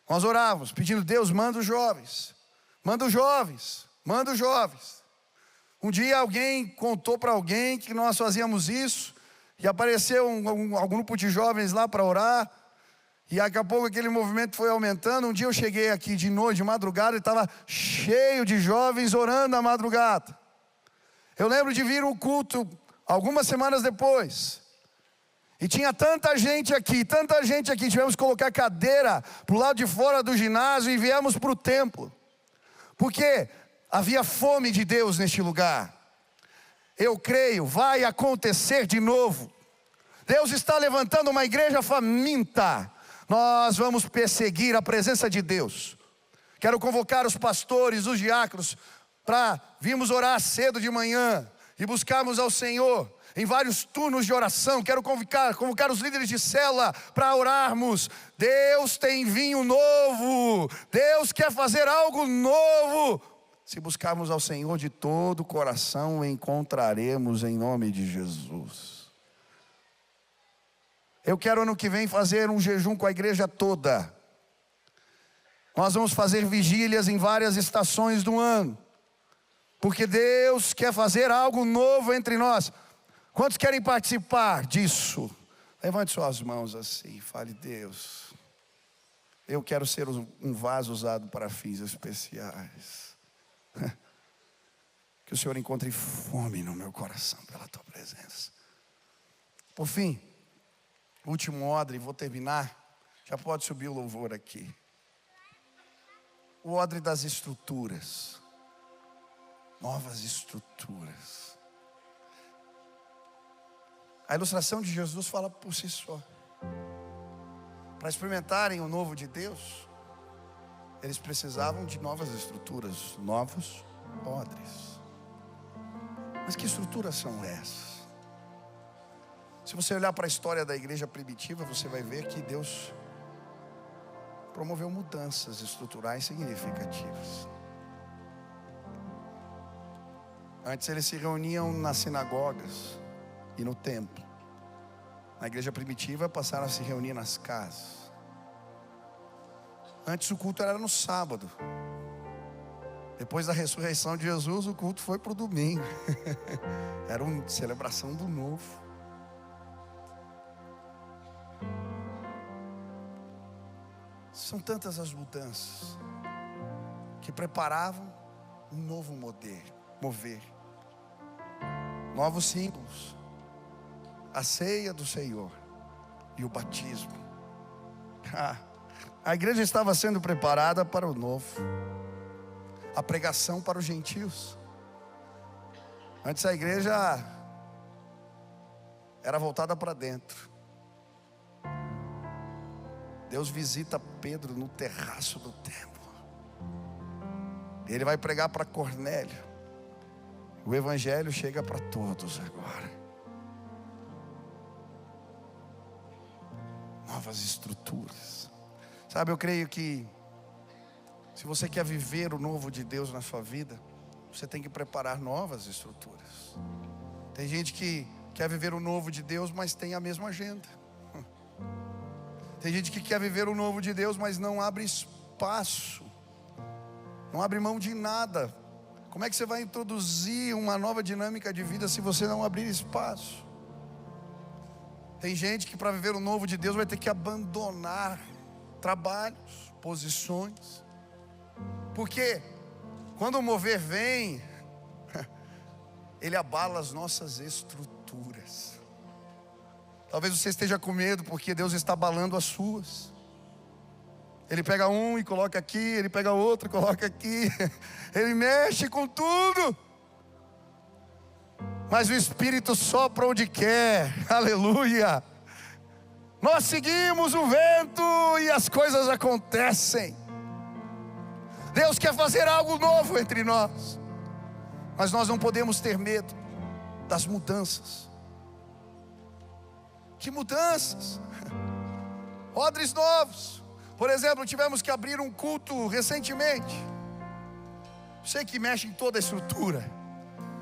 Nós orávamos, pedindo: Deus, manda os jovens, manda os jovens, manda os jovens. Um dia alguém contou para alguém que nós fazíamos isso, e apareceu um grupo de jovens lá para orar, e daqui a pouco aquele movimento foi aumentando. Um dia eu cheguei aqui de noite, de madrugada, e estava cheio de jovens orando na madrugada. Eu lembro de vir um culto algumas semanas depois, e tinha tanta gente aqui, tivemos que colocar cadeira para o lado de fora do ginásio e viemos para o templo, porque havia fome de Deus neste lugar. Eu creio, vai acontecer de novo. Deus está levantando uma igreja faminta. Nós vamos perseguir a presença de Deus. Quero convocar os pastores, os diáconos, para virmos orar cedo de manhã e buscarmos ao Senhor em vários turnos de oração. Quero convocar os líderes de célula para orarmos. Deus tem vinho novo, Deus quer fazer algo novo. Se buscarmos ao Senhor de todo o coração, encontraremos, em nome de Jesus. Eu quero ano que vem fazer um jejum com a igreja toda. Nós vamos fazer vigílias em várias estações do ano, porque Deus quer fazer algo novo entre nós. Quantos querem participar disso? Levante suas mãos assim, fale: Deus, eu quero ser um vaso usado para fins especiais. Que o Senhor encontre fome no meu coração pela tua presença. Por fim, último odre, vou terminar. Já pode subir o louvor aqui. O odre das estruturas. novas estruturas. A ilustração de Jesus fala por si só. Para experimentarem o novo de Deus, eles precisavam de novas estruturas, novos odres. Mas que estruturas são essas? Se você olhar para a história da igreja primitiva, você vai ver que Deus promoveu mudanças estruturais significativas. Antes eles se reuniam nas sinagogas e no templo. Na igreja primitiva passaram a se reunir nas casas. Antes o culto era no sábado. Depois da ressurreição de Jesus, o culto foi para o domingo. Era uma celebração do novo. São tantas as mudanças que preparavam um novo mover. Novos símbolos. A ceia do Senhor e o batismo. A igreja estava sendo preparada para o novo. A pregação para os gentios. Antes a igreja era voltada para dentro. Deus visita Pedro no terraço do templo. Ele vai pregar para Cornélio. O evangelho chega para todos agora. Novas estruturas. Sabe, eu creio que se você quer viver o novo de Deus na sua vida, você tem que preparar novas estruturas. Tem gente que quer viver o novo de Deus, mas tem a mesma agenda. Tem gente que quer viver o novo de Deus, mas não abre espaço, não abre mão de nada. Como é que você vai introduzir uma nova dinâmica de vida se você não abrir espaço? Tem gente que para viver o novo de Deus vai ter que abandonar trabalhos, posições. Porque quando o mover vem, ele abala as nossas estruturas. Talvez você esteja com medo porque Deus está abalando as suas. Ele pega um e coloca aqui, ele pega outro e coloca aqui. Ele mexe com tudo. Mas o Espírito sopra onde quer. Aleluia. Nós seguimos o vento e as coisas acontecem. Deus quer fazer algo novo entre nós. Mas nós não podemos ter medo das mudanças. Que mudanças? Odres novos. Por exemplo, tivemos que abrir um culto recentemente. Sei que mexe em toda a estrutura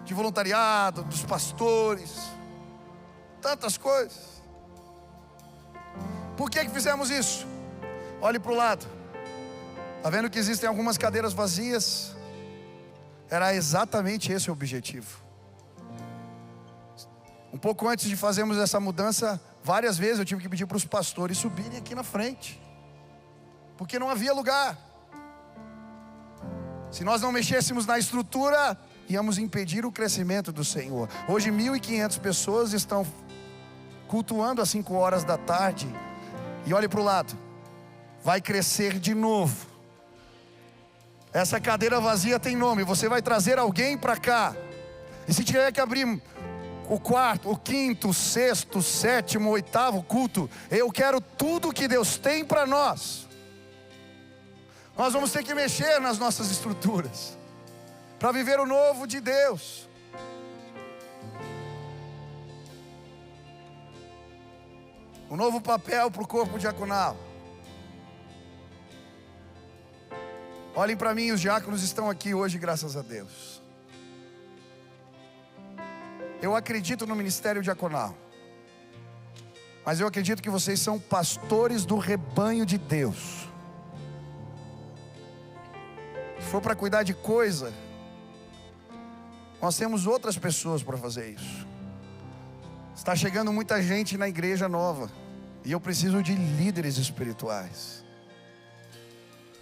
de voluntariado, dos pastores, tantas coisas. Por que fizemos isso? Olhe para o lado. Está vendo que existem algumas cadeiras vazias? Era exatamente esse o objetivo. Um pouco antes de fazermos essa mudança, várias vezes eu tive que pedir para os pastores subirem aqui na frente, porque não havia lugar. Se nós não mexêssemos na estrutura, íamos impedir o crescimento do Senhor. Hoje 1.500 pessoas estão cultuando às 5 horas da tarde. E olhe para o lado, vai crescer de novo. Essa cadeira vazia tem nome. Você vai trazer alguém para cá. E se tiver que abrir o quarto, o quinto, o sexto, o sétimo, o oitavo culto, eu quero tudo que Deus tem para nós. Nós vamos ter que mexer nas nossas estruturas para viver o novo de Deus. Um novo papel para o corpo diaconal. Olhem para mim, os diáconos estão aqui hoje, graças a Deus. Eu acredito no ministério diaconal, mas eu acredito que vocês são pastores do rebanho de Deus. Se for para cuidar de coisa, nós temos outras pessoas para fazer isso. Está chegando muita gente na igreja nova, e eu preciso de líderes espirituais.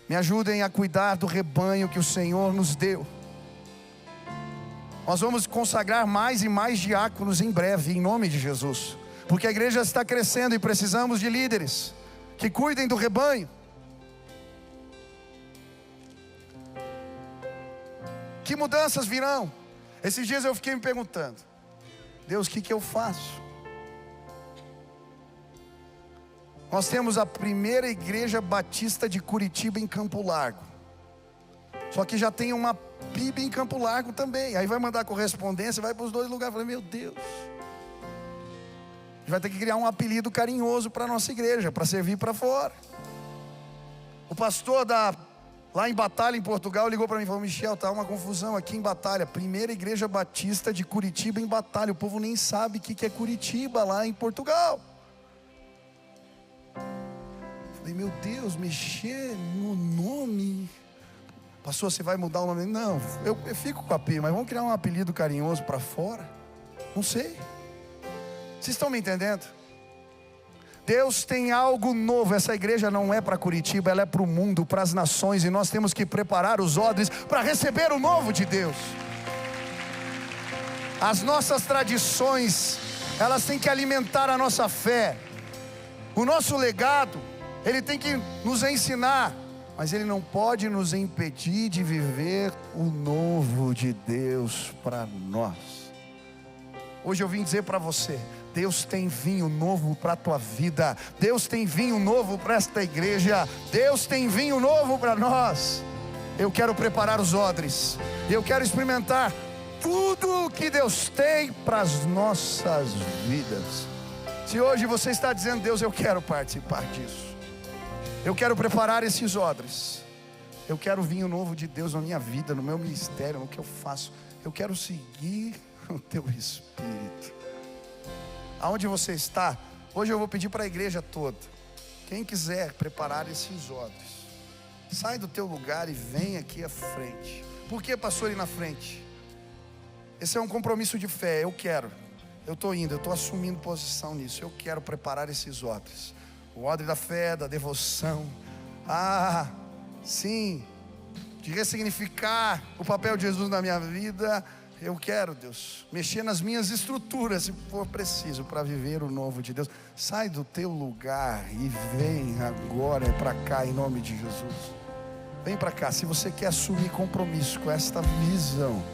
Me ajudem a cuidar do rebanho que o Senhor nos deu. Nós vamos consagrar mais e mais diáconos em breve, em nome de Jesus, porque a igreja está crescendo e precisamos de líderes que cuidem do rebanho. Que que mudanças virão? Esses dias eu fiquei me perguntando: Deus, o que eu faço? Nós temos a primeira igreja batista de Curitiba em Campo Largo. Só que já tem uma PIB em Campo Largo também. Aí vai mandar correspondência, vai para os dois lugares. Eu falei, meu Deus, a gente vai ter que criar um apelido carinhoso para a nossa igreja, para servir para fora. O pastor lá em Batalha, em Portugal, ligou para mim e falou: Michel, está uma confusão aqui em Batalha. Primeira igreja batista de Curitiba em Batalha. O povo nem sabe o que é Curitiba lá em Portugal. Falei, meu Deus, mexer no nome. Pastor, você vai mudar o nome? Não, eu fico com a P, mas vamos criar um apelido carinhoso para fora? Não sei. Vocês estão me entendendo? Deus tem algo novo. Essa igreja não é para Curitiba, ela é para o mundo, para as nações. E nós temos que preparar os odres para receber o novo de Deus. As nossas tradições, elas têm que alimentar a nossa fé. O nosso legado, ele tem que nos ensinar, mas ele não pode nos impedir de viver o novo de Deus para nós. Hoje eu vim dizer para você: Deus tem vinho novo para a tua vida. Deus tem vinho novo para esta igreja. Deus tem vinho novo para nós. Eu quero preparar os odres. Eu quero experimentar tudo que Deus tem para as nossas vidas. Se hoje você está dizendo: Deus, eu quero participar disso, eu quero preparar esses odres, eu quero o vinho novo de Deus na minha vida, no meu ministério, no que eu faço, eu quero seguir o teu Espírito. Aonde você está, hoje eu vou pedir para a igreja toda, quem quiser preparar esses odres, sai do teu lugar e vem aqui à frente. Por que, pastor, ir na frente? Esse é um compromisso de fé. Eu estou indo, eu estou assumindo posição nisso. Eu quero preparar esses odres, o odre da fé, da devoção, sim, de ressignificar o papel de Jesus na minha vida. Eu quero, Deus, mexer nas minhas estruturas, se for preciso, para viver o novo de Deus. Sai do teu lugar e vem agora para cá, em nome de Jesus. Vem para cá, se você quer assumir compromisso com esta visão,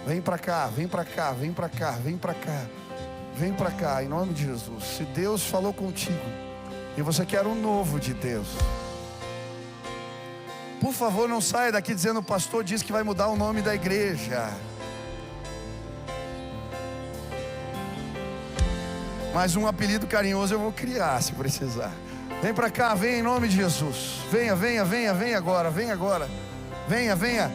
vem para cá, vem para cá, vem para cá, vem para cá, vem para cá, em nome de Jesus. Se Deus falou contigo e você quer o novo de Deus, por favor, não saia daqui dizendo: o pastor disse que vai mudar o nome da igreja. Mas um apelido carinhoso eu vou criar, se precisar. Vem para cá, vem em nome de Jesus. Venha, venha, venha, venha agora, venha agora. Venha, venha.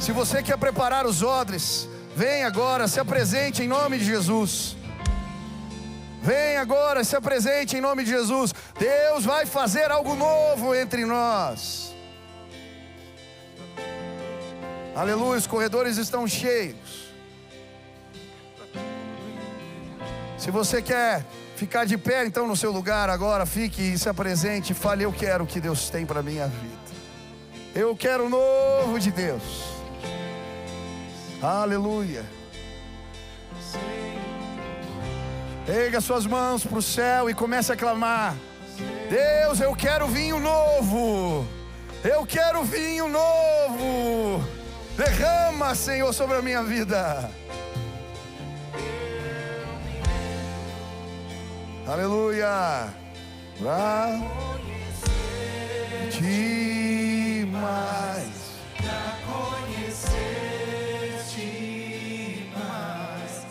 Se você quer preparar os odres, vem agora, se apresente em nome de Jesus. Vem agora, se apresente em nome de Jesus. Deus vai fazer algo novo entre nós. Aleluia, os corredores estão cheios. Se você quer ficar de pé, então no seu lugar agora, fique e se apresente e fale: eu quero o que Deus tem para a minha vida. Eu quero o novo de Deus. Aleluia. Erga suas mãos para o céu e comece a clamar: Deus, eu quero vinho novo. Eu quero vinho novo. Derrama, Senhor, sobre a minha vida. Aleluia. Pra ti mais, pra conhecer-te mais,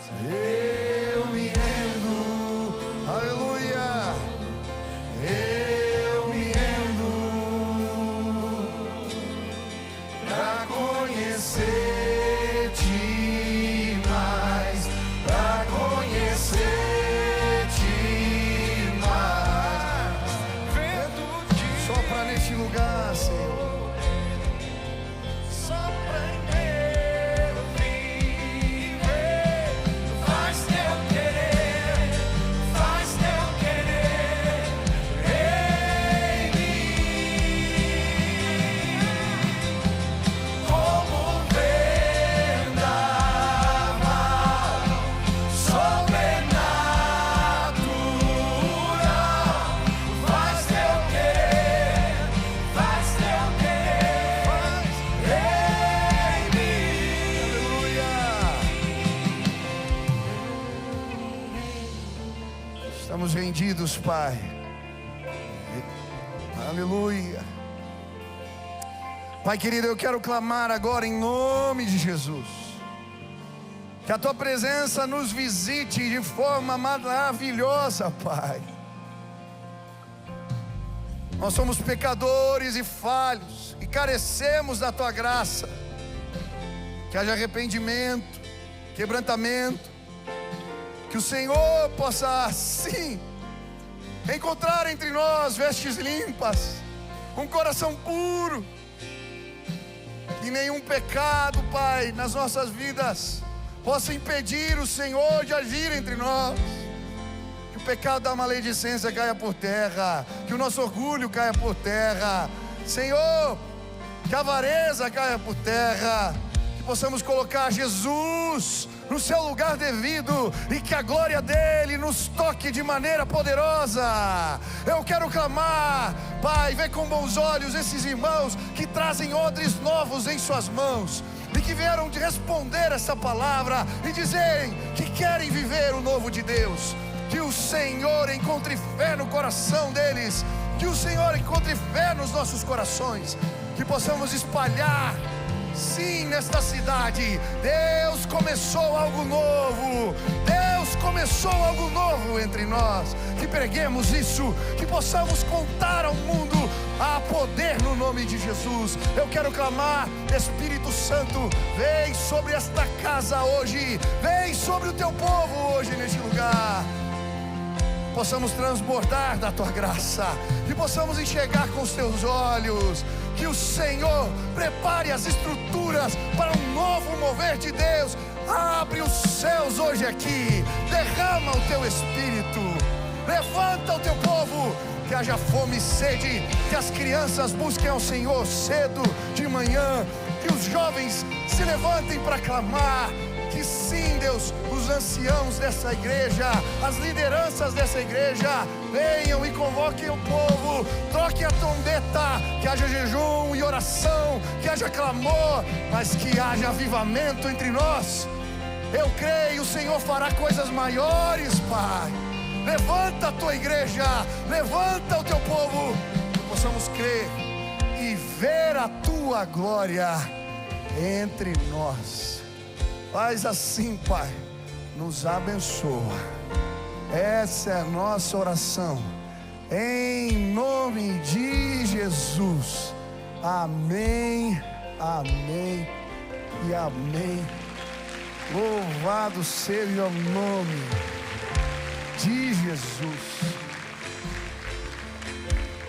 eu me rendo. Aleluia. Eu me rendo pra conhecer-te mais, pra conhecer. Neste lugar, Senhor, Estamos rendidos, Pai. Aleluia. Pai querido, eu quero clamar agora em nome de Jesus, que a Tua presença nos visite de forma maravilhosa, Pai. Nós somos pecadores e falhos, e carecemos da Tua graça. Que haja arrependimento, quebrantamento, que o Senhor possa sim encontrar entre nós vestes limpas, um coração puro, que nenhum pecado, Pai, nas nossas vidas possa impedir o Senhor de agir entre nós. Que o pecado da maledicência caia por terra, que o nosso orgulho caia por terra, Senhor, que a avareza caia por terra, que possamos colocar Jesus no seu lugar devido, e que a glória dele nos toque de maneira poderosa. Eu quero clamar, Pai, vê com bons olhos esses irmãos que trazem odres novos em suas mãos, e que vieram de responder essa palavra e dizerem que querem viver o novo de Deus. Que o Senhor encontre fé no coração deles, que o Senhor encontre fé nos nossos corações, que possamos espalhar sim nesta cidade. Deus começou algo novo, Deus começou algo novo entre nós. Que preguemos isso, que possamos contar ao mundo a poder no nome de Jesus. Eu quero clamar, Espírito Santo, vem sobre esta casa hoje, vem sobre o Teu povo hoje neste lugar. Possamos transbordar da Tua graça, que possamos enxergar com os Teus olhos, que o Senhor prepare as estruturas para um novo mover de Deus. Abre os céus hoje aqui, derrama o Teu Espírito, levanta o Teu povo, que haja fome e sede, que as crianças busquem ao Senhor cedo de manhã, que os jovens se levantem para clamar. Que sim, Deus, os anciãos dessa igreja, as lideranças dessa igreja, venham e convoquem o povo, troquem a trombeta, que haja jejum e oração, que haja clamor, mas que haja avivamento entre nós. Eu creio, o Senhor fará coisas maiores, Pai. Levanta a Tua igreja, levanta o Teu povo, que possamos crer e ver a Tua glória entre nós. Faz assim, Pai, nos abençoa. Essa é a nossa oração, em nome de Jesus. Amém, amém e amém. Louvado seja o nome de Jesus.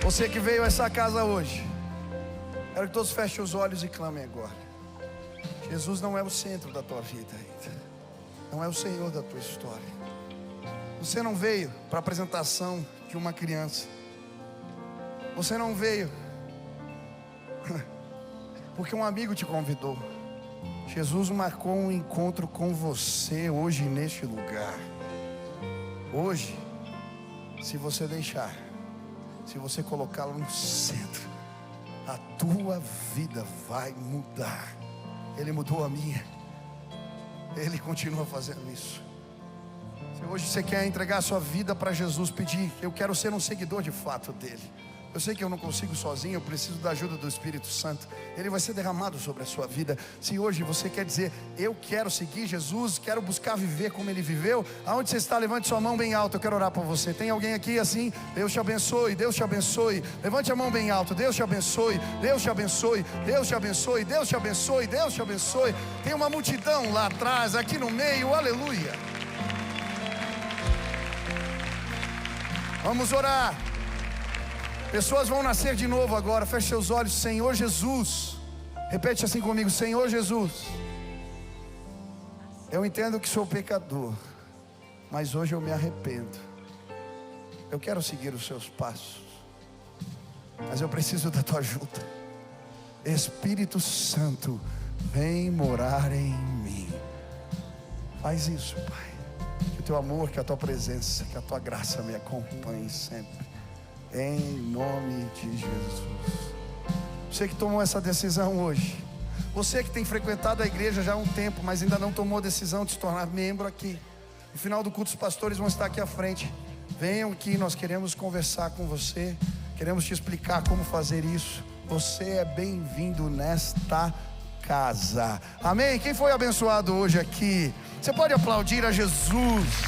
Você que veio a essa casa hoje, quero que todos fechem os olhos e clamem agora. Jesus não é o centro da tua vida ainda, não é o Senhor da tua história. Você não veio para a apresentação de uma criança, você não veio porque um amigo te convidou. Jesus marcou um encontro com você hoje neste lugar. Hoje, se você deixar, se você colocá-lo no centro, a tua vida vai mudar. Ele mudou a minha, Ele continua fazendo isso. Se hoje você quer entregar a sua vida para Jesus, pedir, eu quero ser um seguidor de fato dele. Eu sei que eu não consigo sozinho, eu preciso da ajuda do Espírito Santo. Ele vai ser derramado sobre a sua vida. Se hoje você quer dizer, eu quero seguir Jesus, quero buscar viver como Ele viveu, aonde você está, levante sua mão bem alta, eu quero orar por você. Tem alguém aqui assim? Deus te abençoe, Deus te abençoe. Levante a mão bem alta, Deus te abençoe, Deus te abençoe, Deus te abençoe, Deus te abençoe, Deus te abençoe. Tem uma multidão lá atrás, aqui no meio, aleluia. Vamos orar. Pessoas vão nascer de novo agora. Feche seus olhos. Senhor Jesus, repete assim comigo: Senhor Jesus, eu entendo que sou pecador, mas hoje eu me arrependo. Eu quero seguir os seus passos, mas eu preciso da tua ajuda. Espírito Santo, vem morar em mim. Faz isso, Pai. Que o teu amor, que a tua presença, que a tua graça me acompanhe sempre, em nome de Jesus. Você que tomou essa decisão hoje, você que tem frequentado a igreja já há um tempo, mas ainda não tomou a decisão de se tornar membro aqui, no final do culto os pastores vão estar aqui à frente. venham aqui, nós queremos conversar com você, queremos te explicar como fazer isso. Você é bem-vindo nesta casa. Amém? Quem foi abençoado hoje aqui? Você pode aplaudir a Jesus.